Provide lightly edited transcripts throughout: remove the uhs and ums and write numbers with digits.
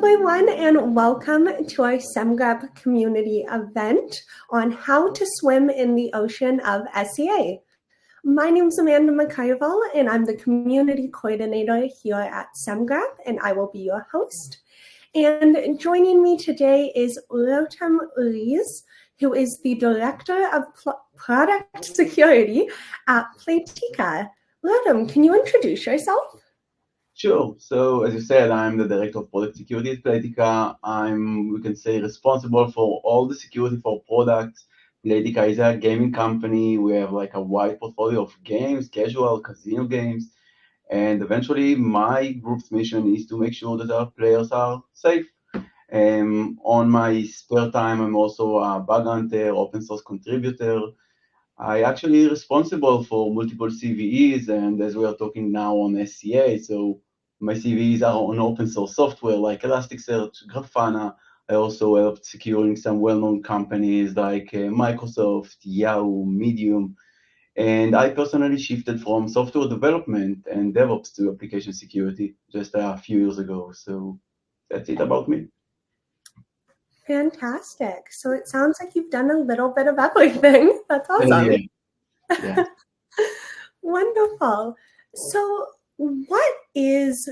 everyone, and welcome to our Semgrep community event on how to swim in the Ocean of SCA. My name is Amanda McCarvill, and I'm the community coordinator here at Semgrep, and I will be your host. And joining me today is Rotem, who is the Director of Product Security at Playtika. Rotem, can you introduce yourself? Sure. So as you said, I'm the Director of Product Security at Playtika. We can say, responsible for all the security for products. Playtika is a gaming company. We have like a wide portfolio of games, casual, casino games. And eventually my group's mission is to make sure that our players are safe. On my spare time, I'm also a bug hunter, open source contributor. I actually responsible for multiple CVEs, and as we are talking now on SCA, so my CVEs are on open source software like Elasticsearch, Grafana. I also helped securing some well-known companies like Microsoft, Yahoo, Medium, and I personally shifted from software development and DevOps to application security just a few years ago. So that's it about me. Fantastic. So it sounds like you've done a little bit of everything. That's awesome. Yeah. Wonderful. So what is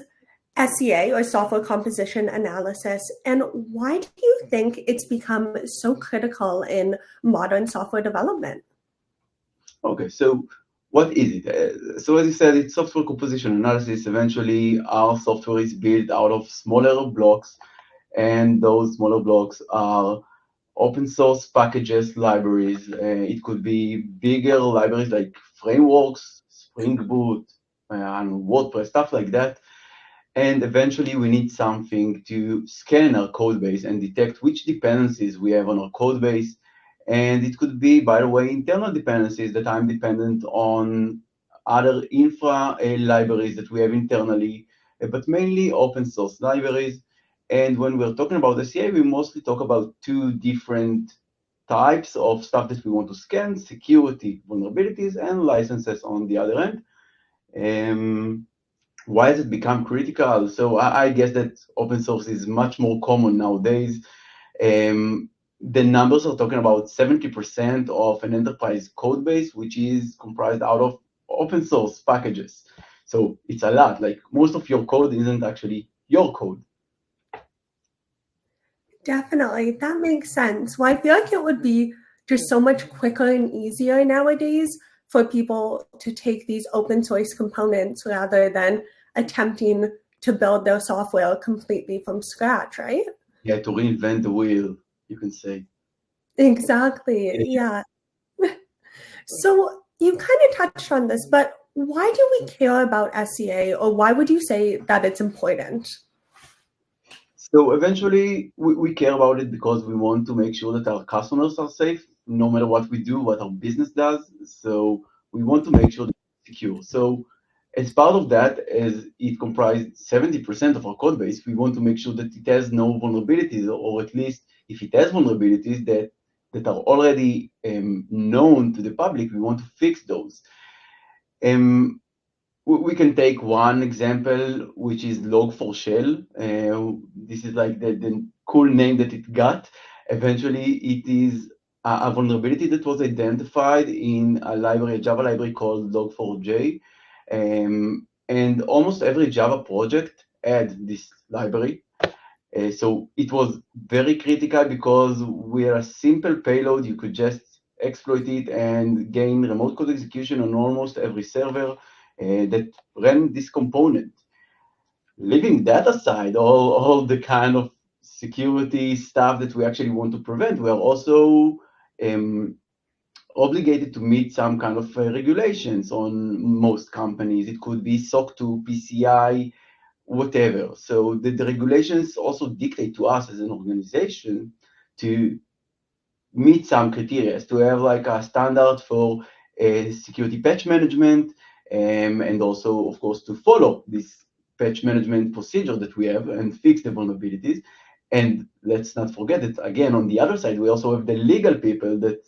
SCA, or software composition analysis, and why do you think it's become so critical in modern software development? Okay, so what is it? So as you said, it's software composition analysis. Eventually, our software is built out of smaller blocks, and those smaller blocks are open source packages, libraries. It could be bigger libraries like frameworks, Spring Boot, and WordPress, stuff like that. And eventually we need something to scan our code base and detect which dependencies we have on our code base. And it could be, by the way, internal dependencies that I'm dependent on other infra libraries that we have internally, but mainly open source libraries. And when we're talking about SCA, we mostly talk about two different types of stuff that we want to scan: security vulnerabilities and licenses on the other end. Why has it become critical? So I guess that open source is much more common nowadays. The numbers are talking about 70% of an enterprise code base, which is comprised out of open source packages. So it's a lot. Like, most of your code isn't actually your code. Definitely. That makes sense. Well, I feel like it would be just so much quicker and easier nowadays for people to take these open source components rather than attempting to build their software completely from scratch, right? Yeah, to reinvent the wheel, you can say. Exactly. Yeah. So you kind of touched on this, but why do we care about SCA, or why would you say that it's important? So eventually, we care about it because we want to make sure that our customers are safe, no matter what we do, what our business does. So we want to make sure that it's secure. So as part of that, as it comprised 70% of our code base, we want to make sure that it has no vulnerabilities, or at least if it has vulnerabilities that are already known to the public, we want to fix those. We can take one example, which is Log4Shell. This is like the cool name that it got. Eventually, it is a vulnerability that was identified in a library, a Java library called Log4j. And almost every Java project had this library. So it was very critical because we are a simple payload. You could just exploit it and gain remote code execution on almost every server that ran this component. Leaving that aside, all the kind of security stuff that we actually want to prevent, we are also obligated to meet some kind of regulations on most companies. It could be SOC 2, PCI, whatever. So the regulations also dictate to us as an organization to meet some criteria, to have like a standard for security patch management, and also, of course, to follow this patch management procedure that we have and fix the vulnerabilities. And let's not forget that, again, on the other side, we also have the legal people that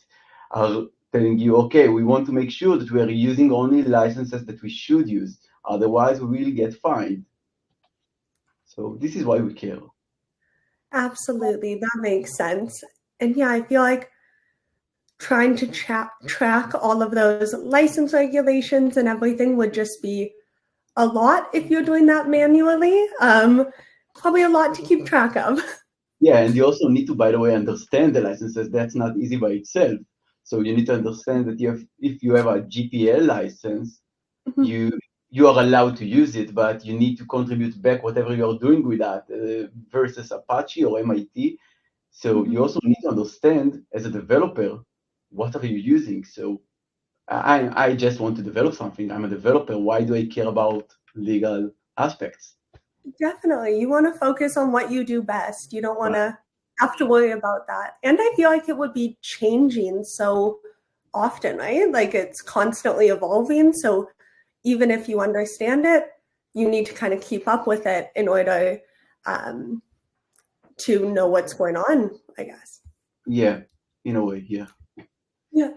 are telling you, okay, we want to make sure that we are using only licenses that we should use. Otherwise, we will get fined. So this is why we care. Absolutely. That makes sense. And yeah, I feel like trying to track all of those license regulations and everything would just be a lot if you're doing that manually. Probably a lot to keep track of. Yeah, and you also need to, by the way, understand the licenses. That's not easy by itself. So you need to understand that if you have a GPL license, you you are allowed to use it, but you need to contribute back whatever you're doing with that versus Apache or MIT. So you also need to understand as a developer, what are you using? So I just want to develop something. I'm a developer. Why do I care about legal aspects? Definitely. You want to focus on what you do best. You don't want Right. to have to worry about that. And I feel like it would be changing so often, right? Like it's constantly evolving. So even if you understand it, you need to kind of keep up with it in order um, to know what's going on, I guess. Yeah, in a way, yeah. Yeah.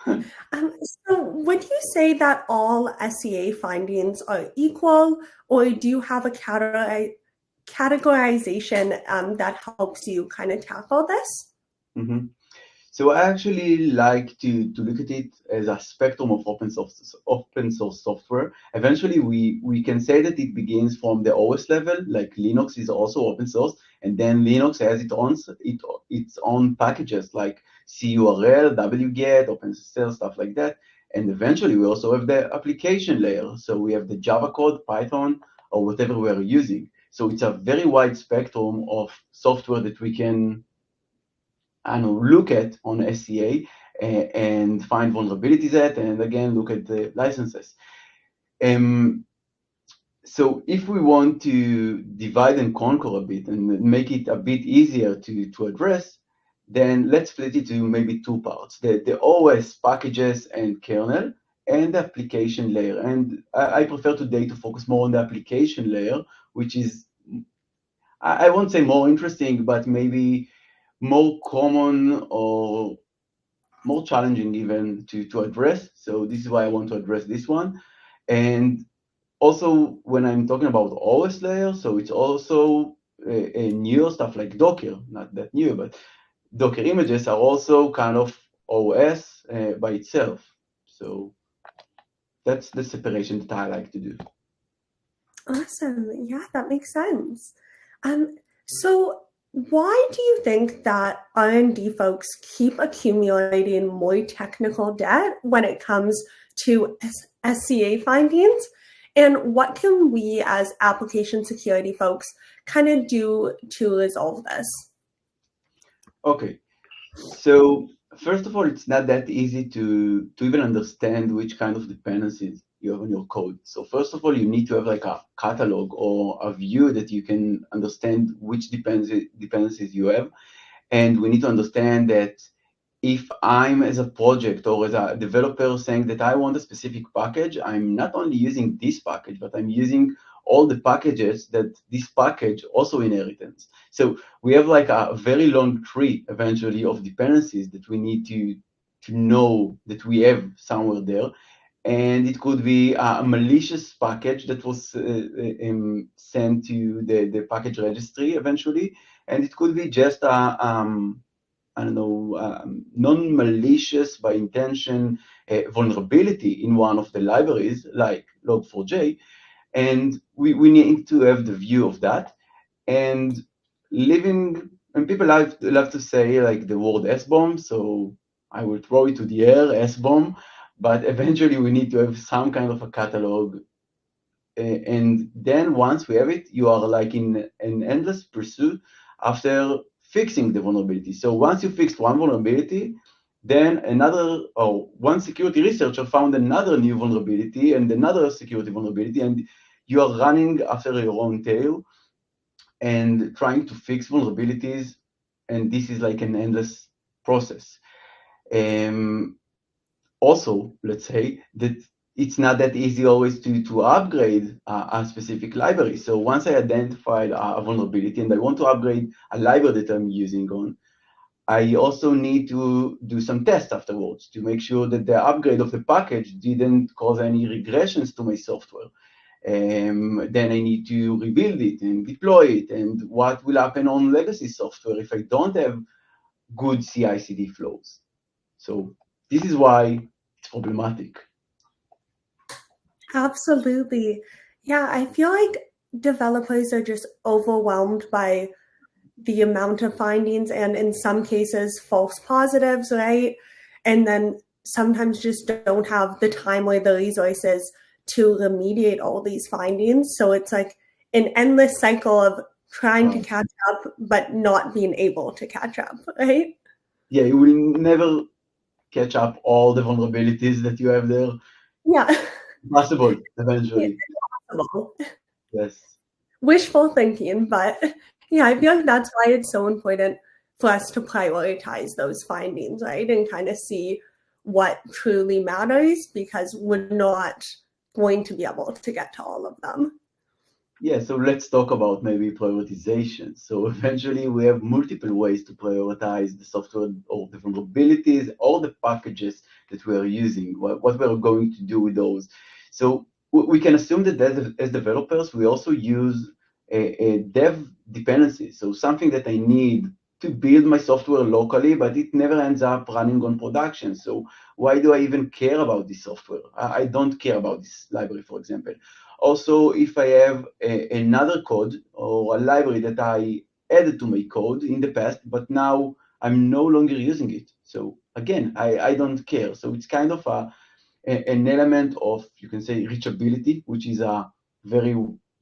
So would you say that all SCA findings are equal, or do you have a categorization that helps you kind of tackle this? hmm So I actually like to look at it as a spectrum of open source software. Eventually, we can say that it begins from the OS level, like Linux is also open source, and then Linux has its own packages like CURL, wget, OpenSSL, stuff like that. And eventually, we also have the application layer. So we have the Java code, Python, or whatever we are using. So it's a very wide spectrum of software that we can look at on SCA and find vulnerabilities at, and again, look at the licenses. Um, so if we want to divide and conquer a bit and make it a bit easier to address, then let's split it to maybe two parts, the OS packages and kernel, and the application layer. And I prefer today to focus more on the application layer, which is, I won't say more interesting, but maybe more common or more challenging even to address. So this is why I want to address this one. And also when I'm talking about OS layer, so it's also a newer stuff like Docker, not that new, but Docker images are also kind of OS by itself. So that's the separation that I like to do. Awesome. Yeah, that makes sense. So why do you think that R&D folks keep accumulating more technical debt when it comes to SCA findings? And what can we as application security folks kind of do to resolve this? Okay, so first of all, it's not that easy to even understand which kind of dependencies you have on your code. So first of all, you need to have like a catalog or a view that you can understand which dependencies you have. And we need to understand that if I'm as a project or as a developer saying that I want a specific package, I'm not only using this package, but I'm using all the packages that this package also inherits. So we have like a very long tree eventually of dependencies that we need to know that we have somewhere there. And it could be a malicious package that was sent to the package registry eventually. And it could be just I don't know, non-malicious by intention vulnerability in one of the libraries, like log4j, and we need to have the view of that. And and people love to say like the word S-bomb, so I will throw it to the air, S-bomb, but eventually we need to have some kind of a catalog. And then once we have it, you are like in an endless pursuit after fixing the vulnerability. So once you fixed one vulnerability, then another or one security researcher found another new vulnerability and another security vulnerability, and you are running after your own tail and trying to fix vulnerabilities, and this is like an endless process. Um, Also, let's say that it's not that easy always to upgrade a specific library. So once I identified a vulnerability and I want to upgrade a library that I'm using on, I also need to do some tests afterwards to make sure that the upgrade of the package didn't cause any regressions to my software. Then I need to rebuild it and deploy it. And what will happen on legacy software if I don't have good CI/CD flows? So this is why it's problematic. Absolutely. Yeah, I feel like developers are just overwhelmed by the amount of findings and in some cases false positives, right? And then sometimes just don't have the time or the resources to remediate all these findings. So it's like an endless cycle of trying to catch up but not being able to catch up, right? Yeah, you will never catch up all the vulnerabilities that you have there. Yeah. Possible Yeah, eventually. impossible. Yes. Wishful thinking, but yeah, I feel like that's why it's so important for us to prioritize those findings, right? And kind of see what truly matters because we're not going to be able to get to all of them. Yeah, so let's talk about maybe prioritization. So eventually we have multiple ways to prioritize the software or the vulnerabilities or the packages that we are using, what we're going to do with those. So we can assume that as developers, we also use a dev dependency. So something that I need to build my software locally, but it never ends up running on production. So why do I even care about this software? I don't care about this library, for example. Also, if I have another code or a library that I added to my code in the past, but now I'm no longer using it. So again, I don't care. So it's kind of an element of, you can say, reachability, which is a very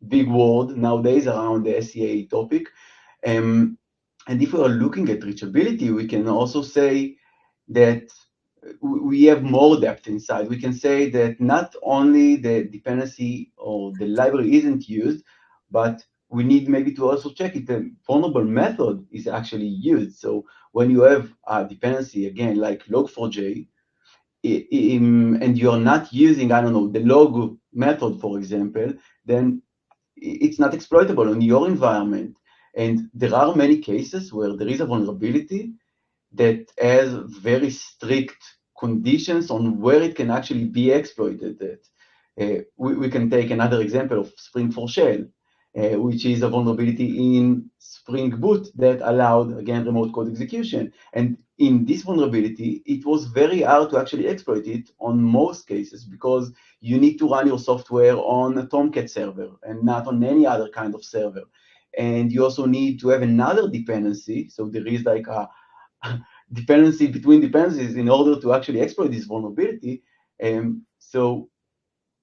big word nowadays around the SCA topic. Um, and if we are looking at reachability, we can also say that we have more depth inside. We can say that not only the dependency or the library isn't used, but we need maybe to also check if the vulnerable method is actually used. So when you have a dependency, again, like log4j, and you're not using, I don't know, the log method, for example, then it's not exploitable on your environment. And there are many cases where there is a vulnerability that has very strict conditions on where it can actually be exploited. We can take another example of Spring for Shell, which is a vulnerability in Spring Boot that allowed, again, remote code execution. And in this vulnerability, it was very hard to actually exploit it on most cases because you need to run your software on a Tomcat server and not on any other kind of server. And you also need to have another dependency. So there is like a dependency between dependencies in order to actually exploit this vulnerability. So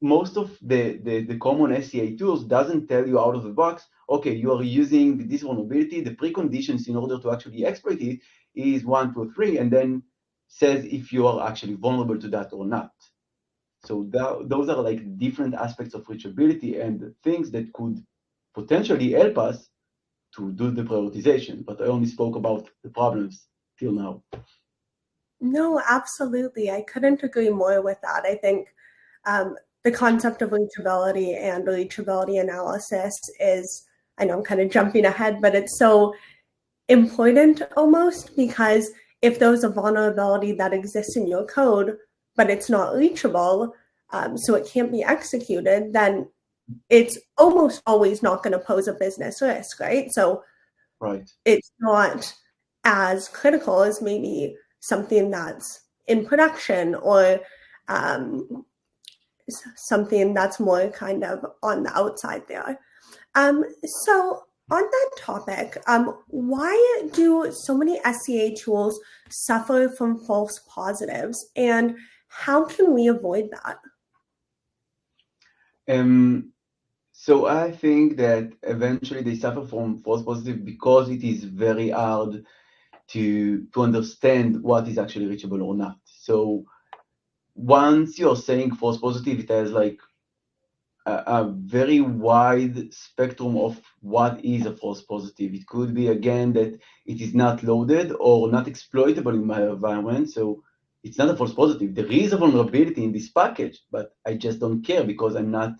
most of the common SCA tools doesn't tell you out of the box, okay, you are using this vulnerability, the preconditions in order to actually exploit it is 1, 2, 3, and then says if you are actually vulnerable to that or not. So those are like different aspects of reachability and things that could potentially help us to do the prioritization, but I only spoke about the problems till now. No, absolutely. I couldn't agree more with that. I think the concept of reachability and reachability analysis is, I know I'm kind of jumping ahead, but it's so important almost because if there's a vulnerability that exists in your code, but it's not reachable, so it can't be executed, then it's almost always not going to pose a business risk, right? So Right. it's not as critical as maybe something that's in production or um, something that's more kind of on the outside there. So on that topic, why do so many SCA tools suffer from false positives, and how can we avoid that? So I think that eventually they suffer from false positive because it is very hard to understand what is actually reachable or not. So once you're saying false positive, it has like a very wide spectrum of what is a false positive. It could be, again, that it is not loaded or not exploitable in my environment. So it's not a false positive. There is a vulnerability in this package, but I just don't care because I'm not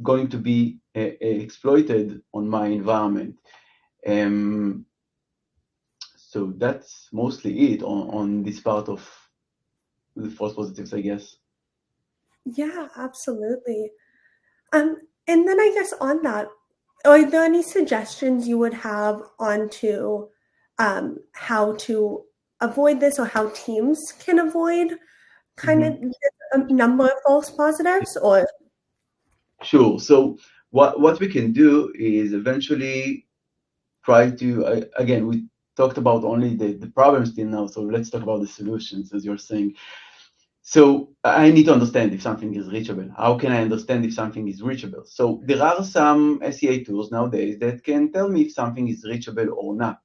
going to be exploited on my environment. So that's mostly it on this part of the false positives, I guess. Yeah, absolutely. And then I guess on that, are there any suggestions you would have onto how to avoid this, or how teams can avoid kind of a number of false positives? Or Sure. So what we can do is eventually try to, again, we talked about only the problems till now, so let's talk about the solutions, as you're saying. So I need to understand if something is reachable. How can I understand if something is reachable? So there are some SEA tools nowadays that can tell me if something is reachable or not.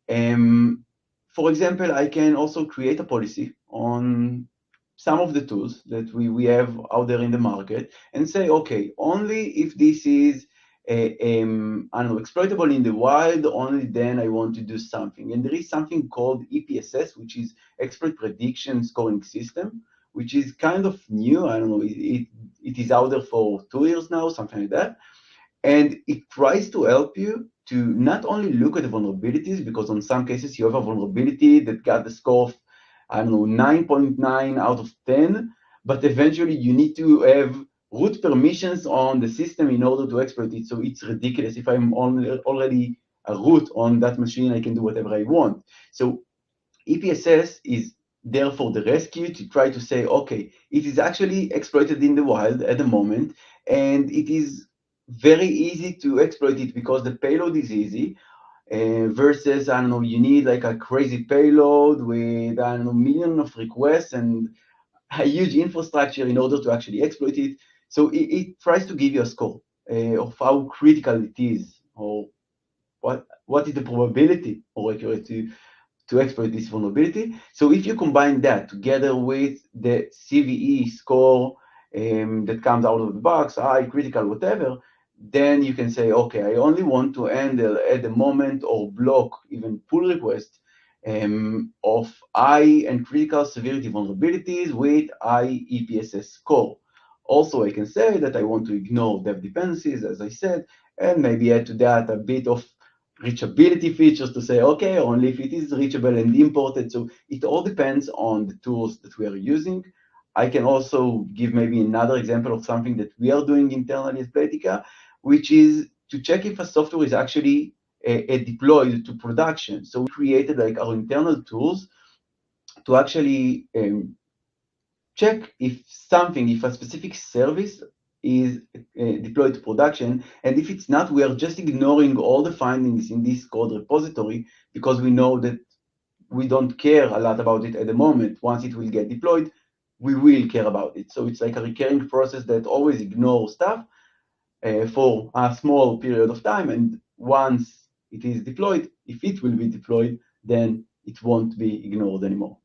For example, I can also create a policy on some of the tools that we have out there in the market and say, okay, only if this is I don't know, exploitable in the wild, only then I want to do something. And there is something called EPSS, which is Exploit Prediction Scoring System, which is kind of new. I don't know, it is out there for 2 years now, something like that. And it tries to help you to not only look at the vulnerabilities, because in some cases you have a vulnerability that got the score of, I don't know, 9.9 out of 10, but eventually you need to have root permissions on the system in order to exploit it. So it's ridiculous. If I'm already a root on that machine, I can do whatever I want. So EPSS is there for the rescue to try to say, okay, it is actually exploited in the wild at the moment, and it is very easy to exploit it because the payload is easy, versus, I don't know, you need like a crazy payload with, I don't know, millions of requests and a huge infrastructure in order to actually exploit it. So it tries to give you a score of how critical it is, or what is the probability or accuracy to exploit this vulnerability. So if you combine that together with the CVE score that comes out of the box, high, critical, whatever, then you can say, okay, I only want to handle at the moment or block even pull requests of high and critical severity vulnerabilities with high EPSS score. Also, I can say that I want to ignore dev dependencies, as I said, and maybe add to that a bit of reachability features to say, okay, only if it is reachable and imported. So it all depends on the tools that we are using. I can also give maybe another example of something that we are doing internally at Playtika, which is to check if a software is actually deployed to production. So we created like our internal tools to actually check if a specific service is deployed to production, and if it's not, we are just ignoring all the findings in this code repository because we know that we don't care a lot about it at the moment. Once it will get deployed, we will care about it. So it's like a recurring process that always ignores stuff for a small period of time, and once it is deployed, if it will be deployed, then it won't be ignored anymore.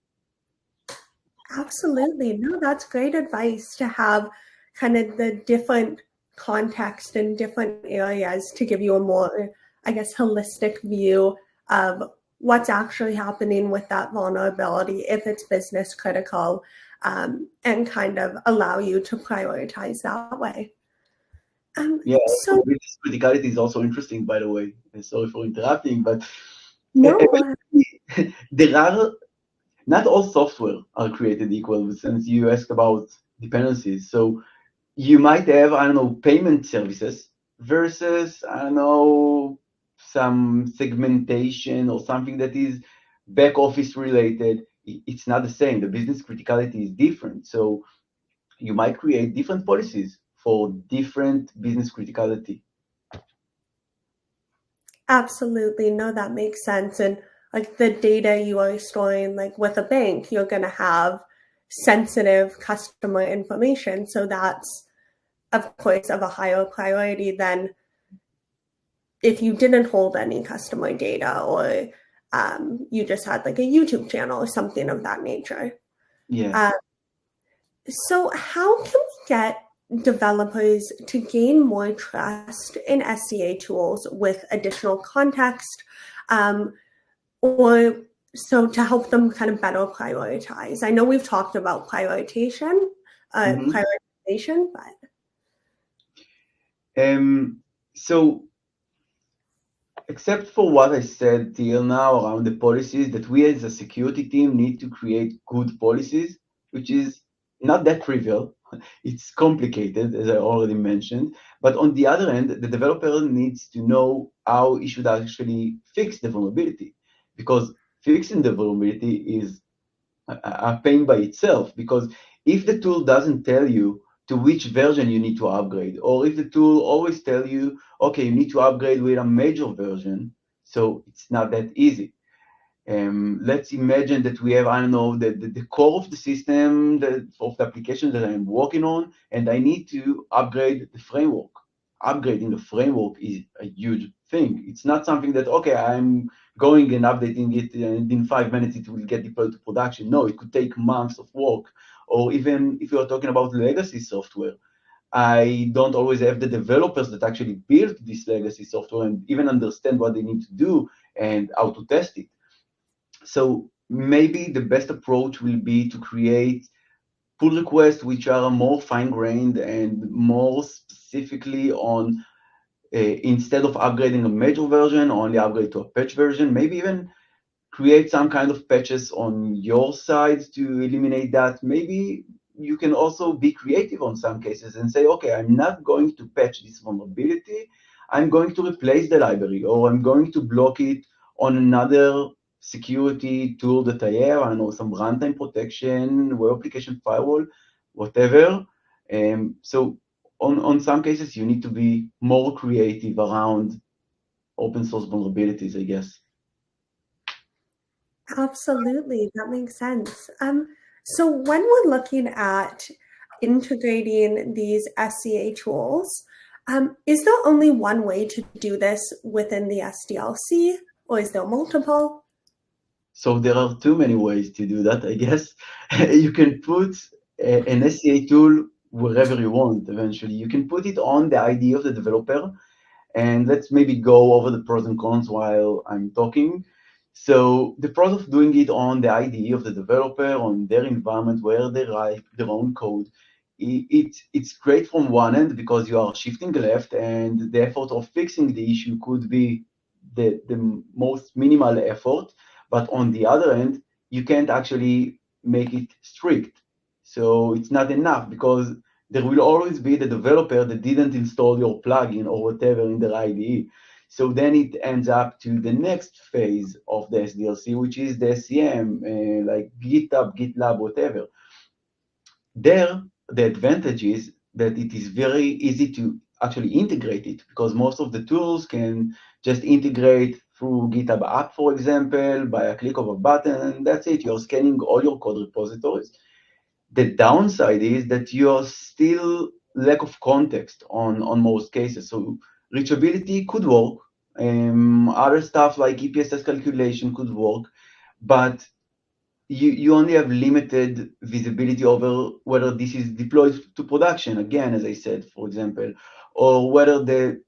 absolutely, no, that's great advice to have kind of the different context in different areas to give you a more, I guess, holistic view of what's actually happening with that vulnerability, if it's business critical, and kind of allow you to prioritize that way. Yeah, So business criticality is also interesting, by the way. Sorry for interrupting, but no, go ahead. there are not all software are created equal, since you asked about dependencies. So you might have, I don't know, payment services versus, I don't know, some segmentation or something that is back office related. It's not the same. The business criticality is different. So you might create different policies for different business criticality. Absolutely. No, that makes sense. And like the data you are storing, like with a bank, you're going to have sensitive customer information. So that's, of course, of a higher priority than if you didn't hold any customer data, or you just had like a YouTube channel or something of that nature. Yeah. Uh, so, how can we get developers to gain more trust in SCA tools with additional context, or so to help them kind of better prioritize? I know we've talked about prioritization, Mhm. but So except for what I said till now around the policies, that we as a security team need to create good policies, which is not that trivial. it's complicated, as I already mentioned. But on the other end, the developer needs to know how he should actually fix the vulnerability, because fixing the vulnerability is a pain by itself. Because if the tool doesn't tell you to which version you need to upgrade, or if the tool always tell you, okay, you need to upgrade with a major version, so it's not that easy. Let's imagine that we have, I don't know, the core of the system, of the application that I'm working on, and I need to upgrade the framework. Upgrading the framework is a huge thing. It's not something that, okay, I'm going and updating it, and in 5 minutes it will get deployed to production. No, it could take months of work. Or even if you're talking about legacy software, I don't always have the developers that actually build this legacy software and even understand what they need to do and how to test it. So maybe the best approach will be to create pull requests which are more fine-grained and more specifically on, instead of upgrading a major version, only upgrade to a patch version, maybe even create some kind of patches on your side to eliminate that. Maybe you can also be creative on some cases and say, okay, I'm not going to patch this vulnerability. I'm going to replace the library, or I'm going to block it on another security tool that I have. I know, some runtime protection, web application firewall, whatever. So on some cases, you need to be more creative around open source vulnerabilities, I guess. Absolutely, that makes sense. So when we're looking at integrating these SCA tools, is there only one way to do this within the SDLC, or is there multiple? So there are too many ways to do that, I guess. You can put an SCA tool wherever you want eventually. You can put it on the IDE of the developer, and let's maybe go over the pros and cons while I'm talking. So the pros of doing it on the IDE of the developer, on their environment where they write their own code, it's great from one end because you are shifting left, and the effort of fixing the issue could be the most minimal effort. But on the other end, you can't actually make it strict. So it's not enough, because there will always be the developer that didn't install your plugin or whatever in their IDE. So then it ends up to the next phase of the SDLC, which is the SCM, like GitHub, GitLab, whatever. There, the advantage is that it is very easy to actually integrate it, because most of the tools can just integrate through GitHub app, for example, by a click of a button, and that's it. You're scanning all your code repositories. The downside is that you're still lack of context on most cases. So reachability could work. Other stuff like EPSS calculation could work, but you only have limited visibility over whether this is deployed to production, again, as I said, for example, or whether the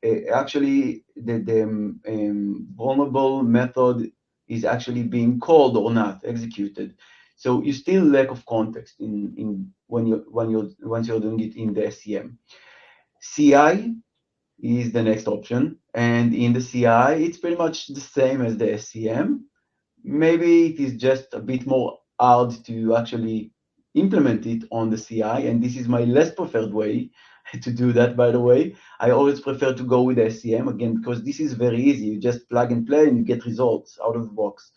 vulnerable method is actually being called or not, executed. So you still lack of context once you're doing it in the SCM. CI is the next option, and in the CI, it's pretty much the same as the SCM. Maybe it is just a bit more hard to actually implement it on the CI, and this is my less preferred way to do that, by the way. I always prefer to go with SCM, again, because this is very easy. You just plug and play and you get results out of the box,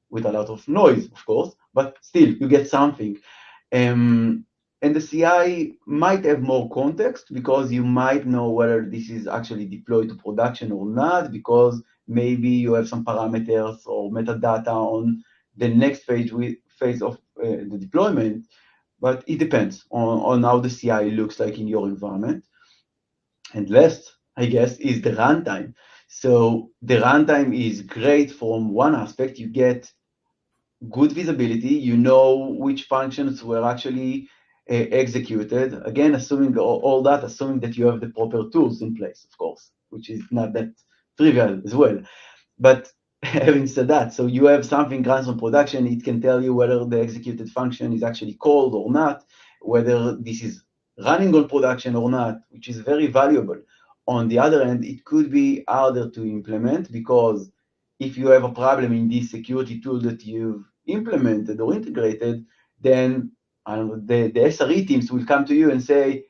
with a lot of noise, of course, but still, you get something. And the CI might have more context, because you might know whether this is actually deployed to production or not, because maybe you have some parameters or metadata on the next phase of the deployment, but it depends on how the CI looks like in your environment. And last, I guess, is the runtime. So the runtime is great from one aspect. You get good visibility, you know which functions were actually executed. Again, assuming all that, assuming that you have the proper tools in place, of course, which is not that trivial as well. But having said that, so you have something runs on production, it can tell you whether the executed function is actually called or not, whether this is running on production or not, which is very valuable. On the other hand, it could be harder to implement, because if you have a problem in this security tool that you've implemented or integrated, then I don't know, the SRE teams will come to you and say,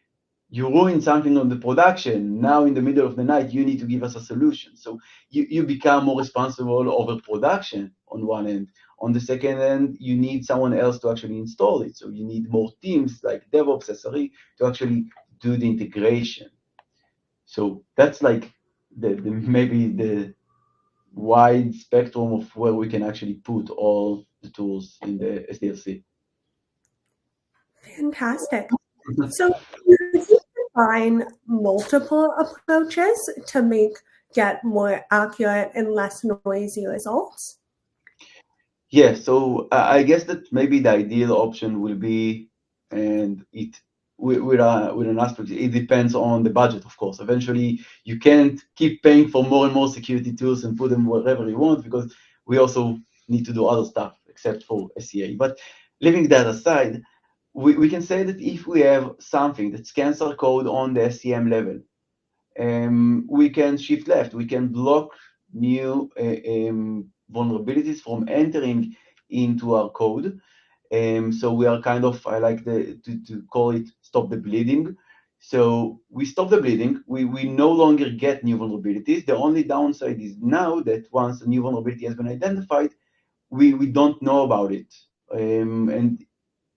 you ruined something on the production. Now in the middle of the night, you need to give us a solution. So you become more responsible over production on one end. On the second end, you need someone else to actually install it. So you need more teams like DevOps, SRE to actually do the integration. So that's like maybe the wide spectrum of where we can actually put all the tools in the SDLC. Fantastic. So could you combine multiple approaches to get more accurate and less noisy results? Yeah, so I guess that maybe the ideal option will be, and it with an aspect, it depends on the budget, of course. Eventually, you can't keep paying for more and more security tools and put them wherever you want because we also need to do other stuff except for SCA. But leaving that aside, we can say that if we have something that scans our code on the SCM level, we can shift left. We can block new vulnerabilities from entering into our code. So we are kind of, I like to call it stop the bleeding. So we stop the bleeding. We no longer get new vulnerabilities. The only downside is now that once a new vulnerability has been identified, we don't know about it. And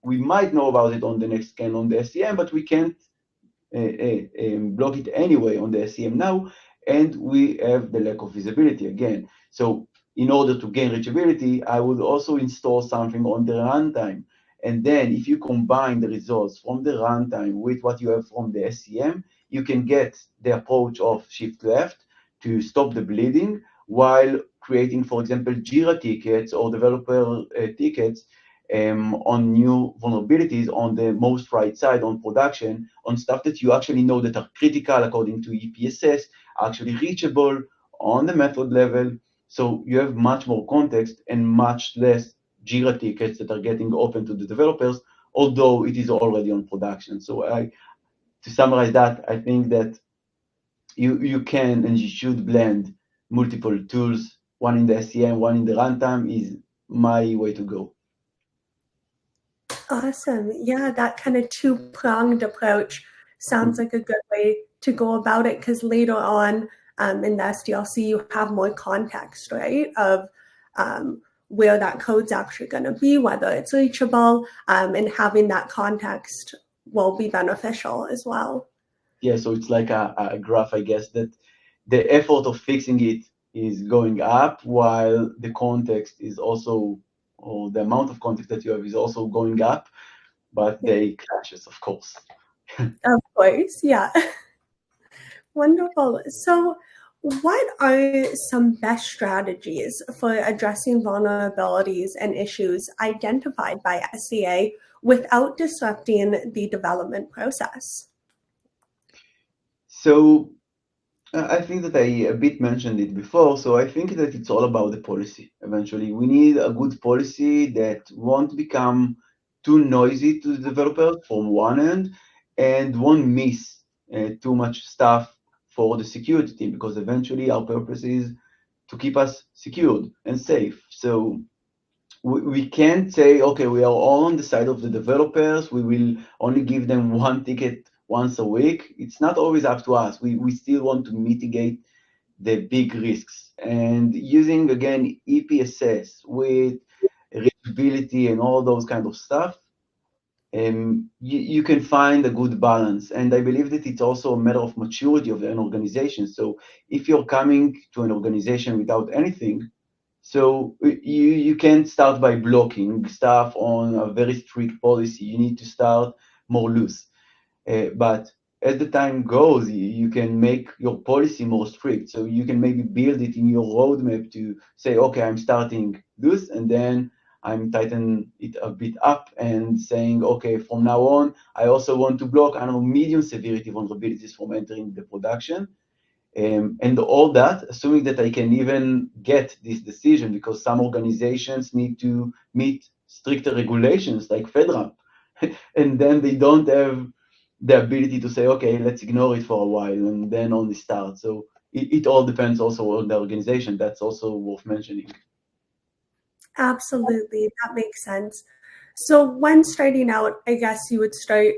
we might know about it on the next scan on the SCM, but we can't block it anyway on the SCM now, and we have the lack of visibility again. So in order to gain reachability, I would also install something on the runtime. And then if you combine the results from the runtime with what you have from the SCM, you can get the approach of shift left to stop the bleeding while creating, for example, Jira tickets or developer tickets on new vulnerabilities on the most right side on production, on stuff that you actually know that are critical according to EPSS, actually reachable on the method level. So you have much more context and much less Jira tickets that are getting open to the developers, although it is already on production. So to summarize that, I think that you can and you should blend multiple tools, one in the SCM, one in the runtime is my way to go. Awesome. Yeah, that kind of two-pronged approach sounds like a good way to go about it because later on in the SDLC, you have more context, right, of where that code's actually going to be, whether it's reachable, and having that context will be beneficial as well. Yeah, so it's like a graph, I guess, that the effort of fixing it is going up while the context is also, or the amount of context that you have is also going up, but they clashes, of course. Of course, yeah. Wonderful. So, what are some best strategies for addressing vulnerabilities and issues identified by SCA without disrupting the development process? So I think that I a bit mentioned it before. So I think that it's all about the policy. Eventually, we need a good policy that won't become too noisy to the developer from one end and won't miss too much stuff for the security team because eventually our purpose is to keep us secured and safe. So we can't say, okay, we are all on the side of the developers. We will only give them one ticket once a week. It's not always up to us. We still want to mitigate the big risks. And using, again, EPSS with reachability and all those kind of stuff, you can find a good balance. And I believe that it's also a matter of maturity of an organization. So if you're coming to an organization without anything, so you can't start by blocking stuff on a very strict policy. You need to start more loose. But as the time goes, you can make your policy more strict. So you can maybe build it in your roadmap to say, okay, I'm starting loose, and then I'm tightening it a bit up and saying, okay, from now on, I also want to block, I don't know, medium severity vulnerabilities from entering the production. And all that, assuming that I can even get this decision, because some organizations need to meet stricter regulations like FedRAMP, and then they don't have the ability to say, okay, let's ignore it for a while and then only start. So it all depends also on the organization. That's also worth mentioning. Absolutely, that makes sense. So when starting out, I guess you would start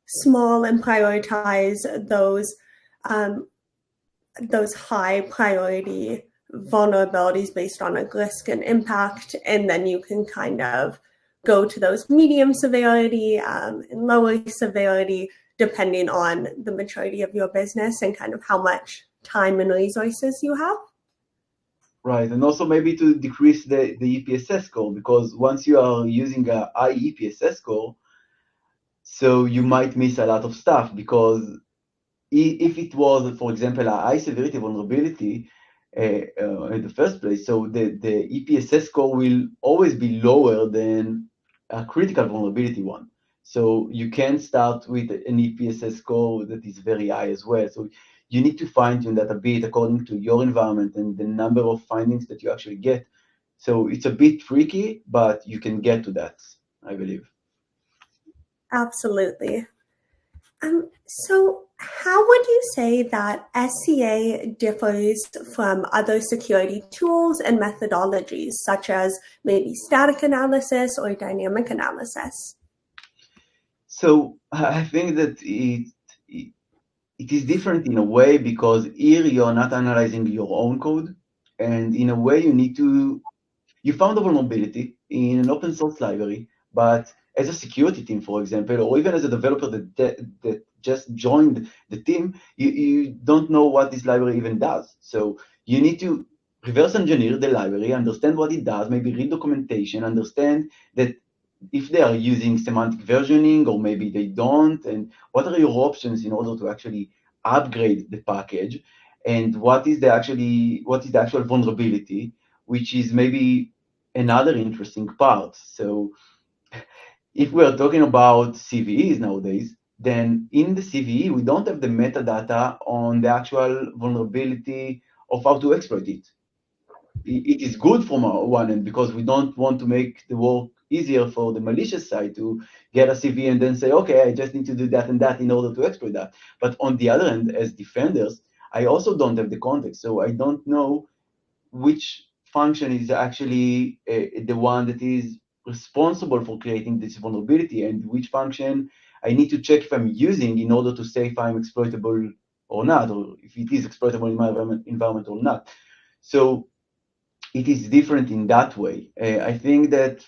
small and prioritize those high priority vulnerabilities based on a risk and impact, and then you can kind of go to those medium severity and lower severity depending on the maturity of your business and kind of how much time and resources you have. Right, and also maybe to decrease the EPSS score, because once you are using a high EPSS score, so you might miss a lot of stuff, because if it was, for example, a high severity vulnerability in the first place, so the EPSS score will always be lower than a critical vulnerability one. So you can start with an EPSS score that is very high as well. So you need to fine tune that a bit according to your environment and the number of findings that you actually get. So it's a bit tricky, but you can get to that, I believe. Absolutely. So how would you say that SCA differs from other security tools and methodologies, such as maybe static analysis or dynamic analysis? So I think that it is different in a way, because here you're not analyzing your own code, and in a way you found a vulnerability in an open source library, but as a security team, for example, or even as a developer that just joined the team, you don't know what this library even does. So you need to reverse engineer the library, understand what it does, maybe read documentation, understand that if they are using semantic versioning or maybe they don't, and what are your options in order to actually upgrade the package, and what is the actual vulnerability, which is maybe another interesting part. So if we are talking about CVEs nowadays, then in the CVE, we don't have the metadata on the actual vulnerability of how to exploit it. It is good from our one end, because we don't want to make the work easier for the malicious side to get a CV and then say, okay, I just need to do that and that in order to exploit that. But on the other end, as defenders, I also don't have the context. So I don't know which function is actually the one that is responsible for creating this vulnerability, and which function I need to check if I'm using in order to say if I'm exploitable or not, or if it is exploitable in my environment or not. So it is different in that way. I think that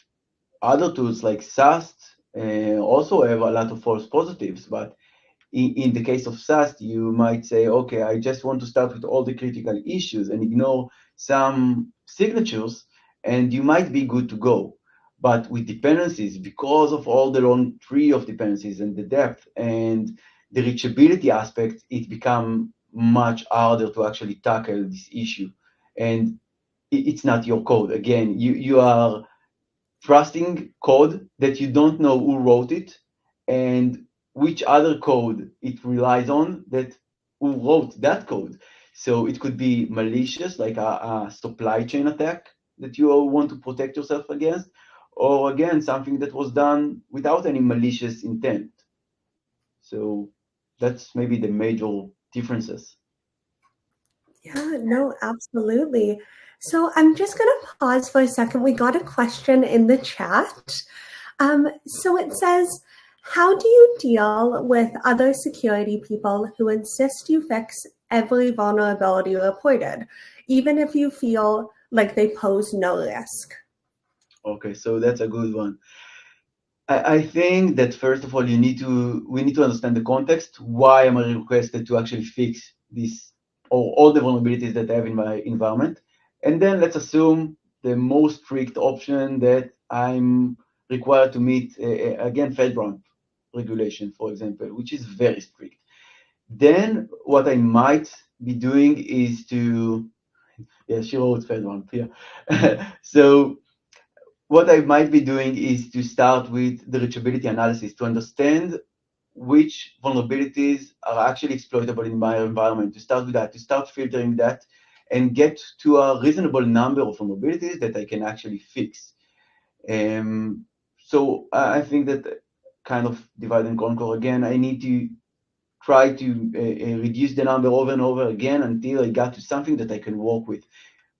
other tools like SAST also have a lot of false positives, but in the case of SAST, you might say, okay, I just want to start with all the critical issues and ignore some signatures, and you might be good to go. But with dependencies, because of all the long tree of dependencies and the depth and the reachability aspect, it becomes much harder to actually tackle this issue. And it's not your code. Again, you are trusting code that you don't know who wrote it and which other code it relies on, that who wrote that code. So it could be malicious, like a supply chain attack that you want to protect yourself against, or again, something that was done without any malicious intent. So that's maybe the major differences. Yeah, no, absolutely. So I'm just going to pause for a second. We got a question in the chat. So it says, how do you deal with other security people who insist you fix every vulnerability reported, even if you feel like they pose no risk? Okay, so that's a good one. I think that first of all, we need to understand the context. Why am I requested to actually fix this or all the vulnerabilities that I have in my environment? And then let's assume the most strict option, that I'm required to meet, again, FedRAMP regulation, for example, which is very strict. Then what I might be doing is she wrote FedRAMP, yeah. So what I might be doing is to start with the reachability analysis to understand which vulnerabilities are actually exploitable in my environment, to start with that, to start filtering that, and get to a reasonable number of vulnerabilities that I can actually fix. So I think that kind of divide and conquer again. I need to try to reduce the number over and over again until I got to something that I can work with.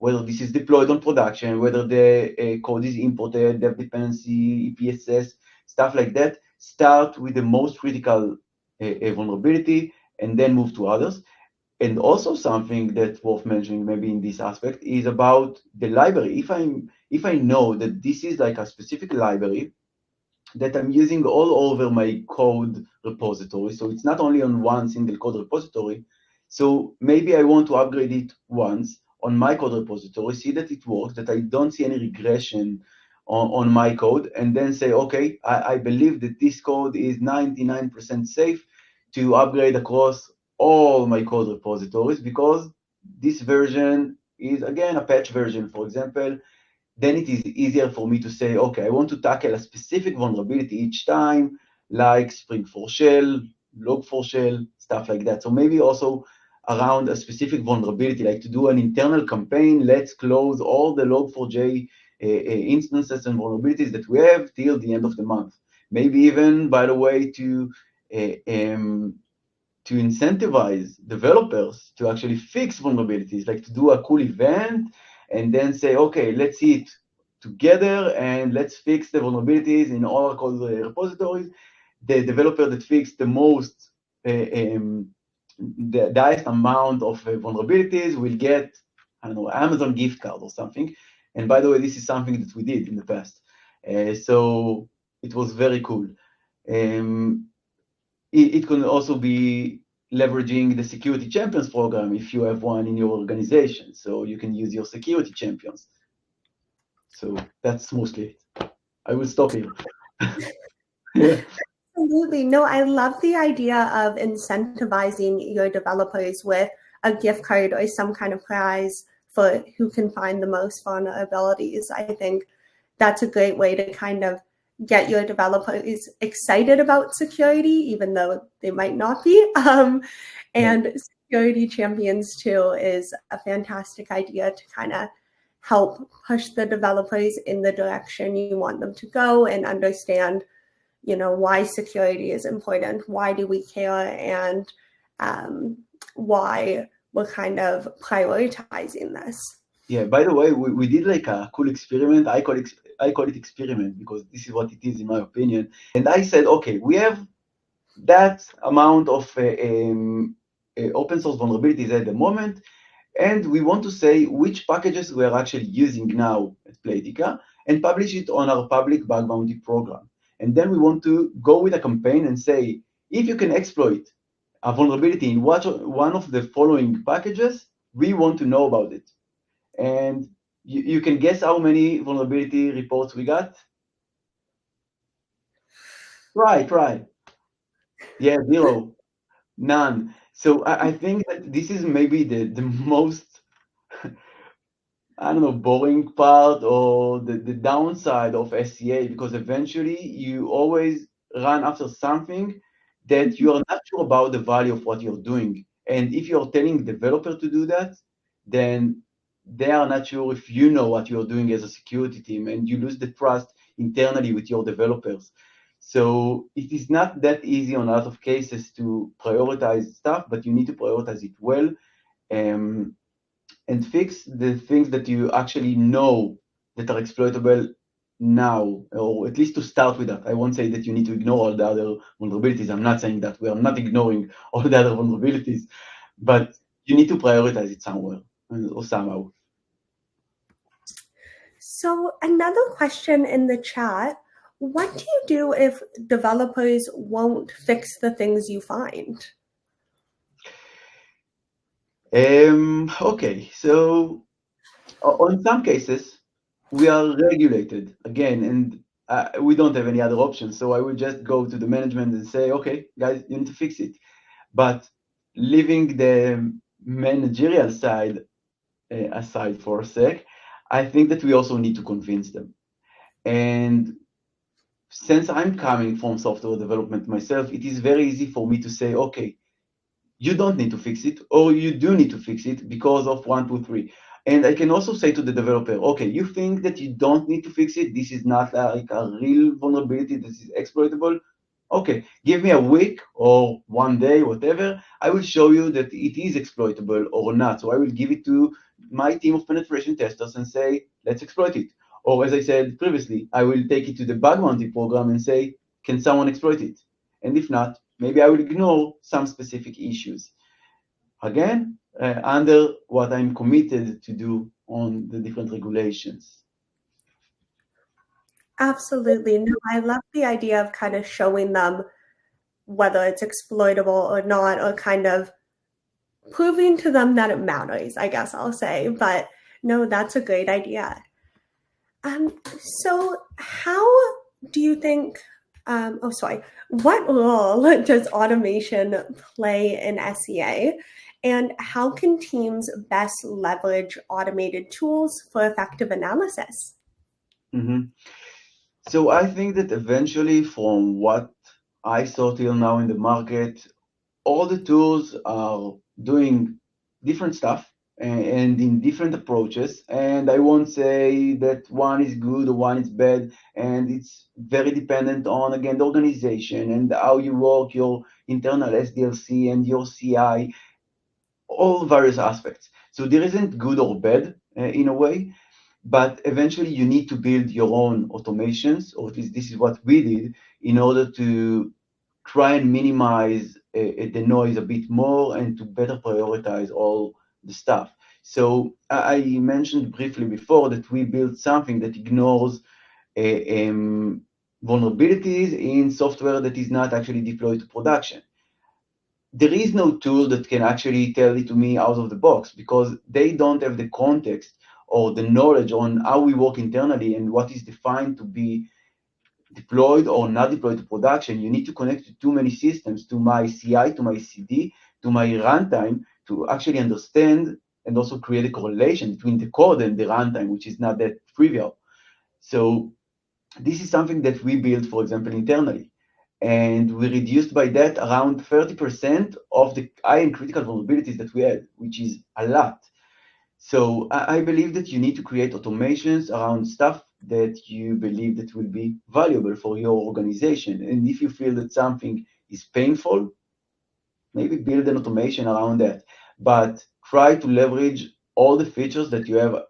whether this is deployed on production, whether the code is imported, dev dependency, EPSS, stuff like that. Start with the most critical vulnerability and then move to others. And also something that's worth mentioning maybe in this aspect is about the library. If I know that this is like a specific library that I'm using all over my code repository, so it's not only on one single code repository, so maybe I want to upgrade it once on my code repository, see that it works, that I don't see any regression on my code, and then say, okay, I believe that this code is 99% safe to upgrade across all my code repositories because this version is, again, a patch version, for example. Then it is easier for me to say, okay, I want to tackle a specific vulnerability each time, like Spring4Shell, Log4Shell, stuff like that. So maybe also around a specific vulnerability, like to do an internal campaign, let's close all the Log4j instances and vulnerabilities that we have till the end of the month. Maybe even, by the way, to incentivize developers to actually fix vulnerabilities, like to do a cool event and then say, okay, let's see it together and let's fix the vulnerabilities in all our code repositories. The developer that fixed the most, the highest amount of vulnerabilities will get, I don't know, Amazon gift card or something. And by the way, this is something that we did in the past. So it was very cool. It can also be leveraging the security champions program if you have one in your organization. So you can use your security champions. So that's mostly it. I will stop here. Yeah. Absolutely. No, I love the idea of incentivizing your developers with a gift card or some kind of prize for who can find the most vulnerabilities. I think that's a great way to kind of get your developers excited about security, even though they might not be. And security champions too is a fantastic idea to kind of help push the developers in the direction you want them to go and understand, you know, why security is important, why do we care, and why we're kind of prioritizing this. Yeah, by the way, we did like a cool experiment. I call it experiment because this is what it is in my opinion. And I said, okay, we have that amount of open source vulnerabilities at the moment, and we want to say which packages we are actually using now at Playtika and publish it on our public bug bounty program. And then we want to go with a campaign and say, if you can exploit a vulnerability in one of the following packages, we want to know about it. And you can guess how many vulnerability reports we got? Try. Yeah, 0, none. So I think that this is maybe the most, I don't know, boring part or the downside of SCA, because eventually you always run after something that you are not sure about the value of what you're doing. And if you're telling developer to do that, then they are not sure if you know what you're doing as a security team, and you lose the trust internally with your developers. So it is not that easy on a lot of cases to prioritize stuff, but you need to prioritize it well. And fix the things that you actually know that are exploitable now, or at least to start with that. I won't say that you need to ignore all the other vulnerabilities. I'm not saying that. We are not ignoring all the other vulnerabilities, but you need to prioritize it somewhere or somehow. So another question in the chat, what do you do if developers won't fix the things you find? Okay, so on some cases, we are regulated again, and we don't have any other options. So I would just go to the management and say, okay, guys, you need to fix it. But leaving the managerial side aside for a sec, I think that we also need to convince them. And since I'm coming from software development myself, it is very easy for me to say, okay, you don't need to fix it, or you do need to fix it because of 1, 2, 3. And I can also say to the developer, okay, you think that you don't need to fix it, this is not like a real vulnerability, this is exploitable, Okay, give me a week or one day, whatever. I will show you that it is exploitable or not. So I will give it to my team of penetration testers and say, let's exploit it. Or as I said previously, I will take it to the bug bounty program and say, can someone exploit it? And if not, maybe I will ignore some specific issues. Again, under what I'm committed to do on the different regulations. Absolutely. No, I love the idea of kind of showing them whether it's exploitable or not, or kind of proving to them that it matters, I guess I'll say. But no, that's a great idea. So how do you think, what role does automation play in SEA? And how can teams best leverage automated tools for effective analysis? Mhm. So I think that eventually, from what I saw till now in the market, all the tools are doing different stuff and in different approaches. And I won't say that one is good or one is bad. And it's very dependent on, again, the organization and how you work your internal SDLC and your CI, all various aspects. So there isn't good or bad in a way, but eventually you need to build your own automations, or at least this is what we did, in order to try and minimize the noise a bit more and to better prioritize all the stuff. So I mentioned briefly before that we built something that ignores vulnerabilities in software that is not actually deployed to production. There is no tool that can actually tell it to me out of the box because they don't have the context or the knowledge on how we work internally and what is defined to be deployed or not deployed to production. You need to connect to too many systems, to my CI, to my CD, to my runtime, to actually understand and also create a correlation between the code and the runtime, which is not that trivial. So this is something that we built, for example, internally. And we reduced by that around 30% of the high and critical vulnerabilities that we had, which is a lot. So I believe that you need to create automations around stuff that you believe that will be valuable for your organization. And if you feel that something is painful, maybe build an automation around that. But try to leverage all the features that you have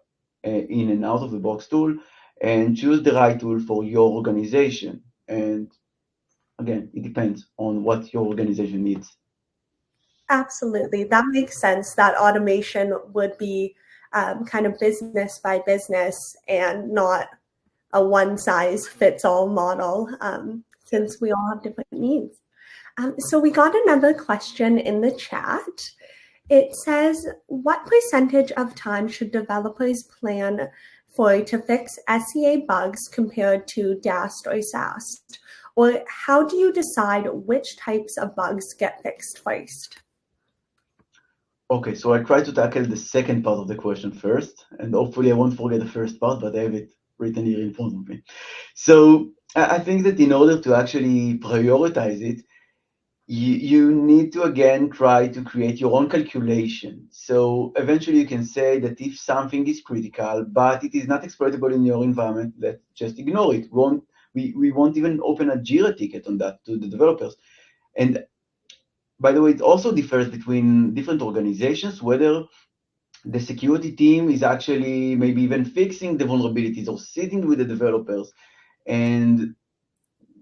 in an out-of-the-box tool and choose the right tool for your organization. And again, it depends on what your organization needs. Absolutely. That makes sense. That automation would be kind of business by business and not a one size fits all model, since we all have different needs. So we got another question in the chat. It says, what percentage of time should developers plan for to fix SEA bugs compared to DAST or SAST? Or how do you decide which types of bugs get fixed first? Okay, so I try to tackle the second part of the question first, and hopefully I won't forget the first part, but I have it written here in front of me. So I think that in order to actually prioritize it, you need to again try to create your own calculation. So eventually you can say that if something is critical, but it is not exploitable in your environment, let's just ignore it. We won't even open a Jira ticket on that to the developers. And by the way, it also differs between different organizations, whether the security team is actually maybe even fixing the vulnerabilities or sitting with the developers. And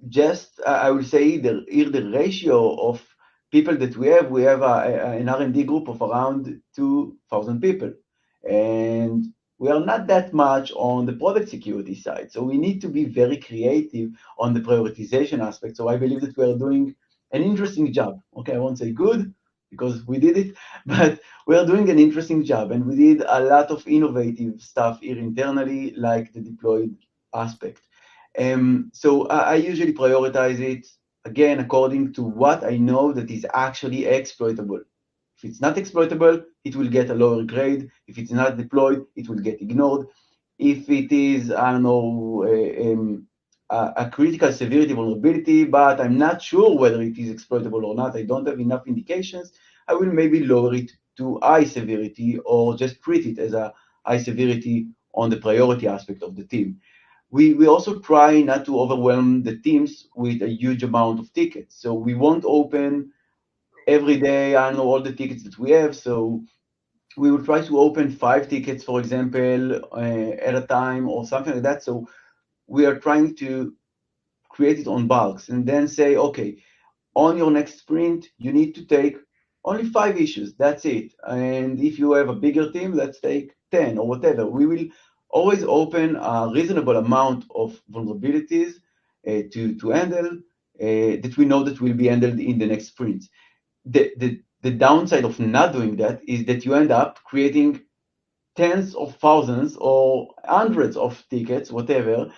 just, I will say, here the ratio of people that we have an R&D group of around 2,000 people. And we are not that much on the product security side. So we need to be very creative on the prioritization aspect. So I believe that we are doing an interesting job. Okay, I won't say good because we did it, but we are doing an interesting job. And we did a lot of innovative stuff here internally, like the deployed aspect. So I usually prioritize it, again, according to what I know that is actually exploitable. If it's not exploitable, it will get a lower grade. If it's not deployed, it will get ignored. If it is, I don't know, a critical severity vulnerability, but I'm not sure whether it is exploitable or not, I don't have enough indications, I will maybe lower it to high severity or just treat it as a high severity on the priority aspect of the team. we also try not to overwhelm the teams with a huge amount of tickets. So we won't open every day, I don't know, all the tickets that we have. So we will try to open 5 tickets, for example, at a time or something like that. So we are trying to create it on bulks and then say, okay, on your next sprint, you need to take only 5 issues. That's it. And if you have a bigger team, let's take 10 or whatever. We will always open a reasonable amount of vulnerabilities to handle that we know that will be handled in the next sprint. The downside of not doing that is that you end up creating tens of thousands or hundreds of tickets, whatever,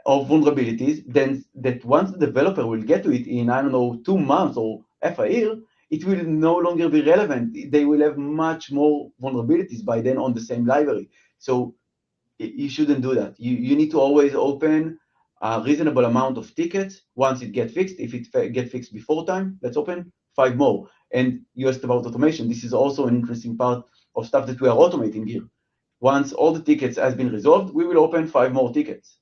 of vulnerabilities, then that once the developer will get to it in, I don't know, 2 months or half a year, it will no longer be relevant. They will have much more vulnerabilities by then on the same library. So you shouldn't do that. You need to always open a reasonable amount of tickets. Once it gets fixed, if it gets fixed before time, let's open 5 more. And you asked about automation. This is also an interesting part of stuff that we are automating here. Once all the tickets has been resolved, we will open 5 more tickets.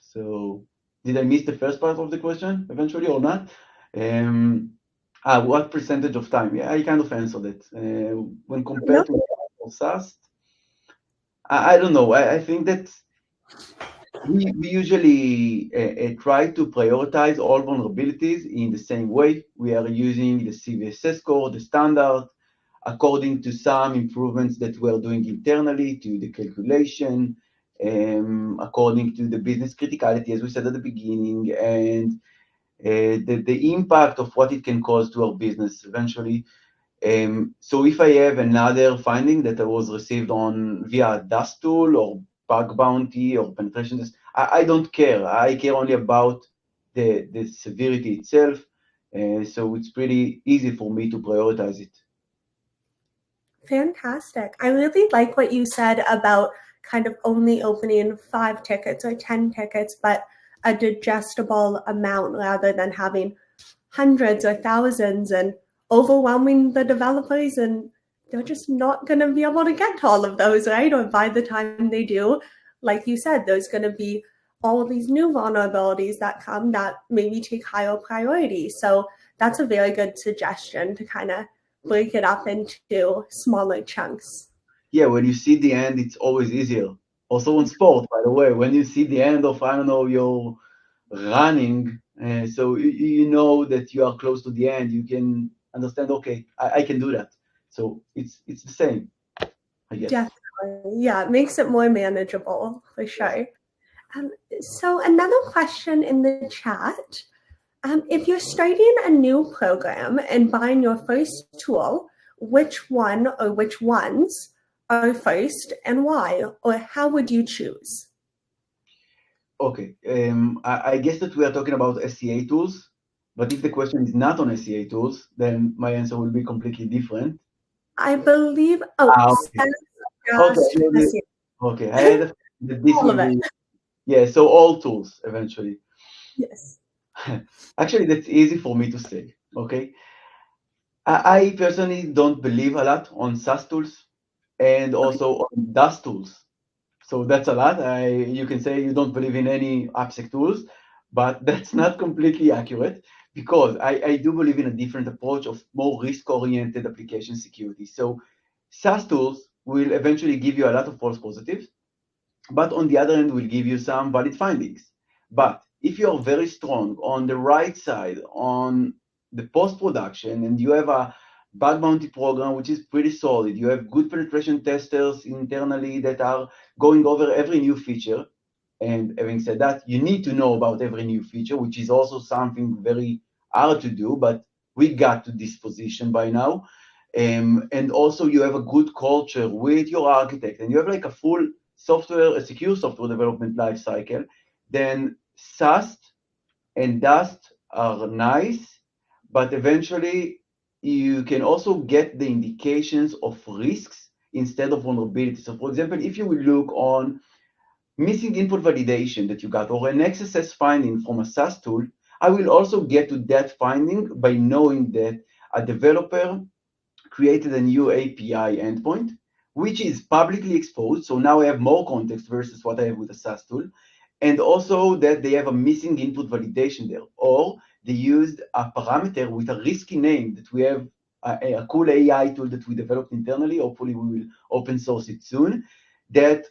So did I miss the first part of the question eventually or not? What percentage of time? Yeah, I kind of answered it. When compared to SaaS, I don't know. I think that we usually try to prioritize all vulnerabilities in the same way. We are using the CVSS score, the standard, according to some improvements that we're doing internally to the calculation, according to the business criticality, as we said at the beginning, and the impact of what it can cause to our business eventually. So if I have another finding that I was received on via dust tool or bug bounty or penetration test, I don't care. I care only about the severity itself. So it's pretty easy for me to prioritize it. Fantastic. I really like what you said about kind of only opening 5 tickets or 10 tickets, but a digestible amount rather than having hundreds or thousands and overwhelming the developers, and they're just not going to be able to get to all of those, right? Or by the time they do, like you said, there's going to be all of these new vulnerabilities that come that maybe take higher priority. So that's a very good suggestion to kind of break it up into smaller chunks. Yeah, when you see the end, it's always easier. Also in sport, by the way, when you see the end of, I don't know, your running, so you know that you are close to the end, you can understand, okay, I can do that. So it's the same, I guess. Definitely. Yeah, it makes it more manageable for sure. So another question in the chat, if you're starting a new program and buying your first tool, which one or which ones are first and why, or how would you choose? Okay, I guess that we are talking about SCA tools, but if the question is not on SCA tools, then my answer will be completely different. I believe, Okay. Okay, I had that this all will of it. be, yeah, so all tools eventually. Yes. Actually, that's easy for me to say, okay? I personally don't believe a lot on SaaS tools and also on DAS tools. So that's a lot. You can say you don't believe in any AppSec tools, but that's not completely accurate because I do believe in a different approach of more risk-oriented application security. So SaaS tools will eventually give you a lot of false positives, but on the other hand, will give you some valid findings. But if you're very strong on the right side, on the post-production, and you have a bug bounty program, which is pretty solid, you have good penetration testers internally that are going over every new feature, and having said that, you need to know about every new feature, which is also something very hard to do, but we got to this position by now. And also you have a good culture with your architect, and you have like a full software, a secure software development lifecycle, then SAST and DAST are nice, but eventually you can also get the indications of risks instead of vulnerabilities. So for example, if you will look on missing input validation that you got or an XSS finding from a SaaS tool, I will also get to that finding by knowing that a developer created a new API endpoint which is publicly exposed. So now I have more context versus what I have with a SaaS tool. And also that they have a missing input validation there, or they used a parameter with a risky name that we have a cool AI tool that we developed internally. Hopefully we will open source it soon, that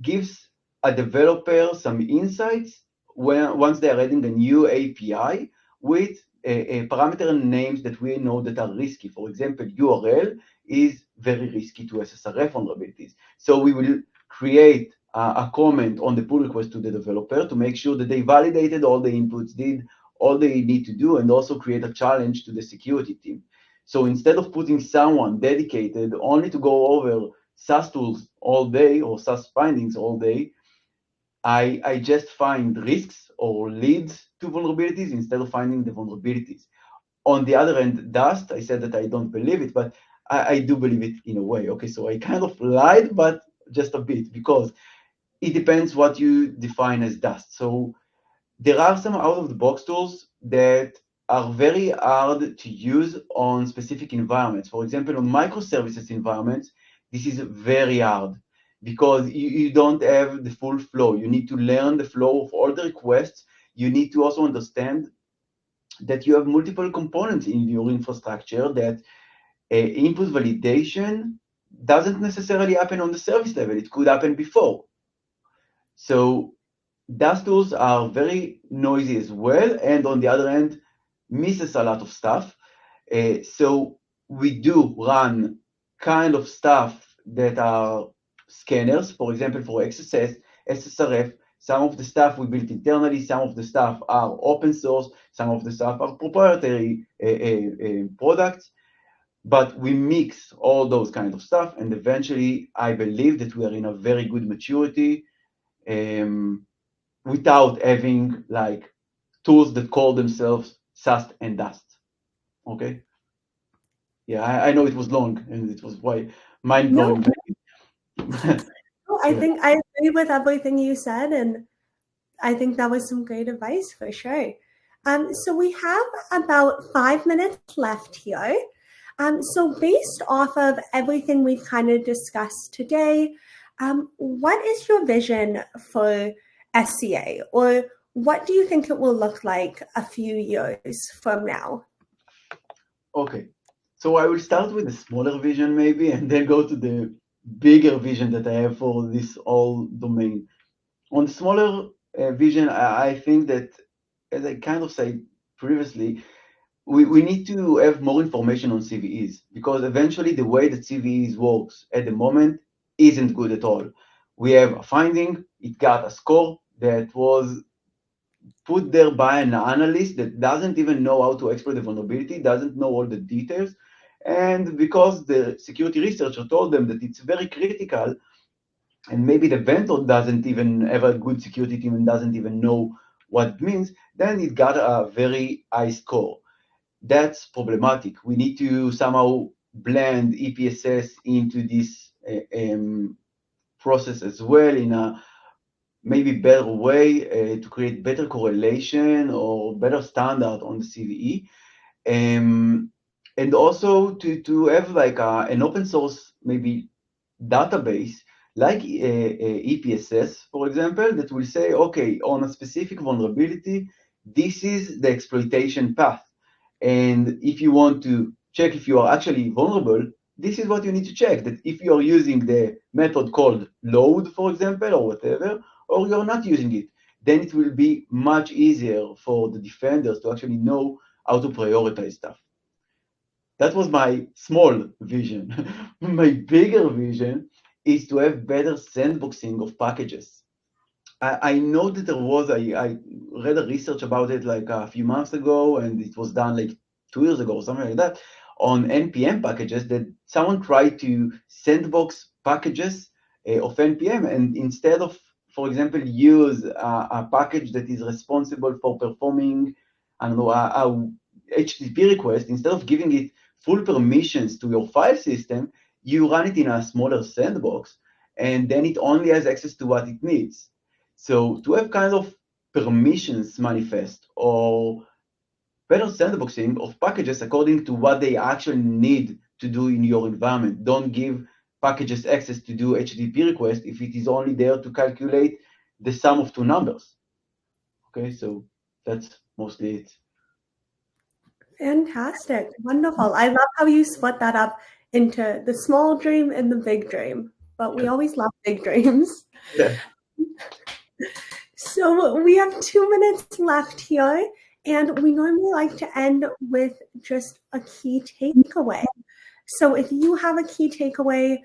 gives a developer some insights once they are adding a new API with a parameter names that we know that are risky. For example, URL is very risky to SSRF vulnerabilities. So we will create a comment on the pull request to the developer to make sure that they validated all the inputs, did all they need to do, and also create a challenge to the security team. So instead of putting someone dedicated only to go over SaaS tools all day or SaaS findings all day, I just find risks or leads to vulnerabilities instead of finding the vulnerabilities. On the other end, Dust, I said that I don't believe it, but I do believe it in a way. Okay, so I kind of lied, but just a bit, because it depends what you define as Dust. So there are some out-of-the-box tools that are very hard to use on specific environments. For example, on microservices environments, this is very hard because you don't have the full flow. You need to learn the flow of all the requests. You need to also understand that you have multiple components in your infrastructure, that input validation doesn't necessarily happen on the service level. It could happen before. So DAS tools are very noisy as well, and on the other hand, misses a lot of stuff. So we do run kind of stuff that are scanners. For example, for XSS, SSRF, some of the stuff we built internally, some of the stuff are open source, some of the stuff are proprietary products, but we mix all those kind of stuff, and eventually I believe that we are in a very good maturity without having like tools that call themselves SAST and DAST. Okay. Yeah, I know it was long and it was why mind blowing. No, I think I agree with everything you said, and I think that was some great advice for sure. So we have about 5 minutes left here. So based off of everything we've kind of discussed today, what is your vision for SCA, or what do you think it will look like a few years from now? Okay, so I will start with a smaller vision maybe, and then go to the bigger vision that I have for this whole domain. On the smaller vision, I think that, as I kind of said previously, we need to have more information on CVEs, because eventually the way that CVEs works at the moment isn't good at all. We have a finding, it got a score that was put there by an analyst that doesn't even know how to exploit the vulnerability, doesn't know all the details. And because the security researcher told them that it's very critical, and maybe the vendor doesn't even have a good security team and doesn't even know what it means, then it got a very high score. That's problematic. We need to somehow blend EPSS into this process as well in a maybe better way to create better correlation or better standard on the CVE. And also to have like an open source maybe database like EPSS, for example, that will say, okay, on a specific vulnerability, this is the exploitation path. And if you want to check if you are actually vulnerable, this is what you need to check, that if you are using the method called load, for example, or whatever, or you're not using it, then it will be much easier for the defenders to actually know how to prioritize stuff. That was my small vision. My bigger vision is to have better sandboxing of packages. I know that there was, I read a research about it like a few months ago, and it was done like 2 years ago, or something like that, on NPM packages, that someone tried to sandbox packages of NPM, and instead of, for example, use a package that is responsible for performing, I don't know, a HTTP request, instead of giving it full permissions to your file system, you run it in a smaller sandbox, and then it only has access to what it needs. So to have kind of permissions manifest or better sandboxing of packages according to what they actually need to do in your environment. Don't give packages access to do HTTP request if it is only there to calculate the sum of two numbers. Okay, so that's mostly it. Fantastic. Wonderful. I love how you split that up into the small dream and the big dream, but we always love big dreams. Yeah. So we have 2 minutes left here, and we normally like to end with just a key takeaway. So if you have a key takeaway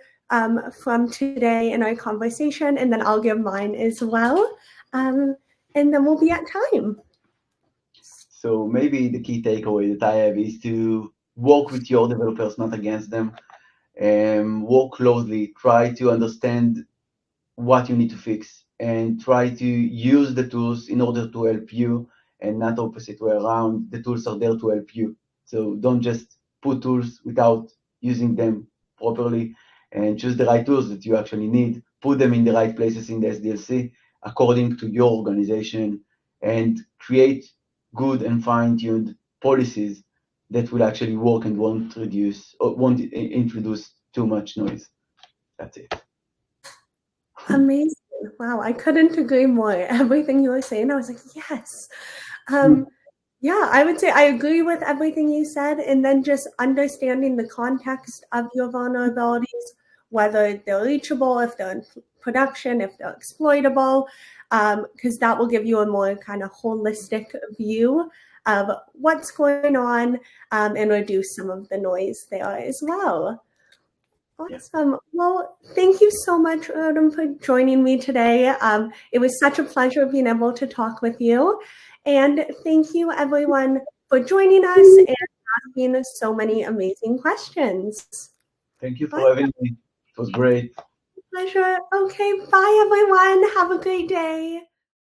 from today in our conversation, and then I'll give mine as well, and then we'll be at time. So maybe the key takeaway that I have is to work with your developers, not against them. Work closely, try to understand what you need to fix, and try to use the tools in order to help you, and not opposite way around. The tools are there to help you. So don't just put tools without using them properly, and choose the right tools that you actually need. Put them in the right places in the SDLC according to your organization, and create good and fine-tuned policies that will actually work and won't introduce too much noise. That's it. Amazing. Wow, I couldn't agree more. Everything you were saying, I was like, yes. Yeah, I would say I agree with everything you said. And then just understanding the context of your vulnerabilities, whether they're reachable, if they're in production, if they're exploitable, because that will give you a more kind of holistic view of what's going on and reduce some of the noise there as well. Awesome. Well, thank you so much, Rotem, for joining me today. It was such a pleasure being able to talk with you. And thank you, everyone, for joining us and asking so many amazing questions. Thank you for having me. It was great. Pleasure. Okay, bye, everyone. Have a great day.